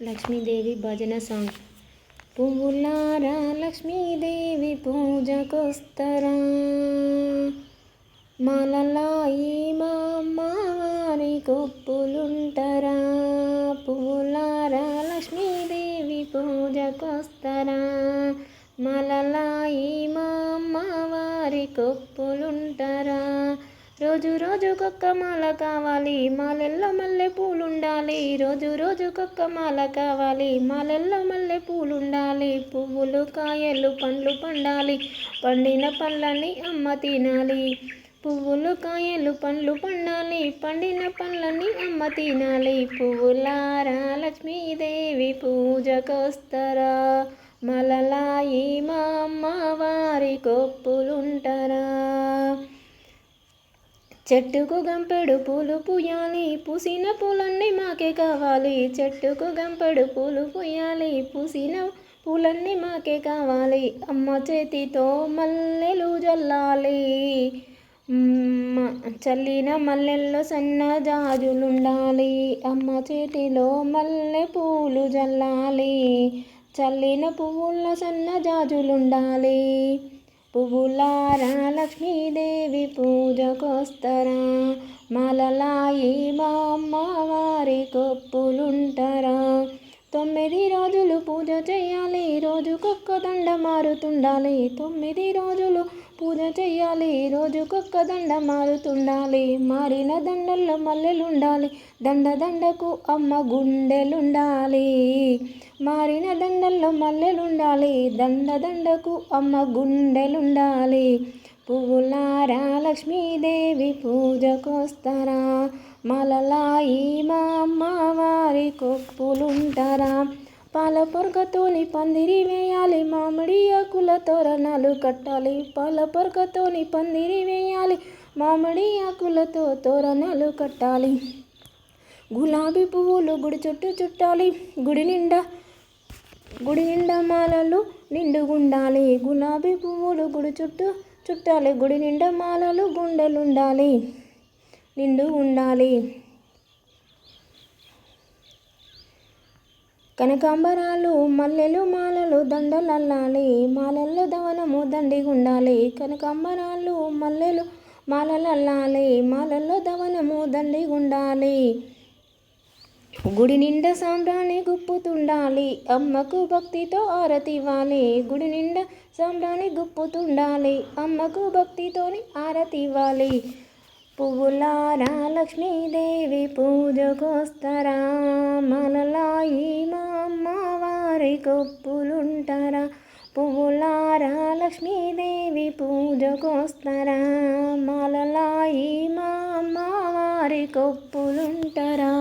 లక్ష్మీదేవి భజన సాంగ్. పువ్వులారా లక్ష్మీదేవి పూజకొస్తరా, మాలలాయి మా అమ్మవారి కొప్పులుంటరా. పువ్వులారా లక్ష్మీదేవి పూజకొస్తరా, మాలలాయి మా అమ్మవారి కొప్పులుంటరా. రోజు రోజుకొక్క మాల కావాలి, మాలెల్లో మల్లె పూలుండాలి. రోజు రోజుకొక్క మాల కావాలి, మాలెల్లో మల్లె పూలుండాలి. పువ్వులు కాయలు పండ్లు పండాలి, పండిన పళ్ళని అమ్మ తినాలి. పువ్వులు కాయలు పండ్లు పండాలి, పండిన పళ్ళని అమ్మ తినాలి. పువ్వులారా లక్ష్మీదేవి పూజకొస్తరా, మాలలాయి మా అమ్మవారి కొప్పులుంటరా. చెట్టుకు గంపెడు పూలు పూయాలి, పూసిన పూలన్నీ మాకే కావాలి. చెట్టుకు గంపెడు పూలు పూయాలి, పూసిన పూలన్నీ మాకే కావాలి. అమ్మ చేతితో మల్లెలు జల్లాలి, చల్లిన మల్లెల్లో సన్న జాజులుండాలి. అమ్మ చేతిలో మల్లె పూలు జల్లాలి, చల్లిన పువ్వుల్లో సన్న జాజులుండాలి. పువ్వులారా లక్ష్మీదేవి పూజకొస్తరా, మాలలాయి మా అమ్మవారి కొప్పులుంటరా. 9 రోజులు పూజ చేయాలి, రోజుకొక్క దండ మారుతుండాలి. 9 రోజులు పూజ చేయాలి, రోజుకొక్క దండ మారుతుండాలి. మారిన దండల్లో మల్లెలుండాలి, దండ దండకు అమ్మ గుండెలుండాలి. మారిన దండల్లో మల్లెలుండాలి, దండ దండకు అమ్మ గుండెలుండాలి. పువ్వులారా లక్ష్మీదేవి పూజకొస్తరా, మాలలాయి మా అమ్మవారి కొప్పులుంటరా. పాల పొరకతోని పందిరి వేయాలి, మామిడి ఆకుల తోరణాలు కట్టాలి. పాల పొరకతోని పందిరి వేయాలి, మామిడి ఆకులతో తోరణాలు కట్టాలి. గులాబీ పువ్వులు గుడి చుట్టూ చుట్టాలి, గుడి నిండా మాలలు నిండుగుండాలి. గులాబీ పువ్వులు గుడి చుట్టూ చుట్టాలి, గుడి నిండా మాలలు గుండెలుండాలి, నిండుగుండాలి. కనకాంబరాలు మల్లెలు మాలలు దండలల్లాలి, మాలల్లో దవనము దండిగుండాలి. కనకాంబరాలు మల్లెలు మాలలల్లాలి, మాలల్లో దవనము దండిగుండాలి. గుడి నిండా సాంబ్రాణి గుప్పుతుండాలి, అమ్మకు భక్తితో ఆరతివ్వాలి. గుడి నిండా సాంబ్రాణి గుప్పుతుండాలి, అమ్మకు భక్తితోని ఆరతివ్వాలి. పువ్వులారా లక్ష్మీదేవి పూజకొస్తరా, మాలలాయి మా అమ్మవారి కొప్పులుంటరా. పువ్వులారా లక్ష్మీదేవి పూజకొస్తరా, మాలలాయి మా అమ్మవారి కొప్పులుంటరా.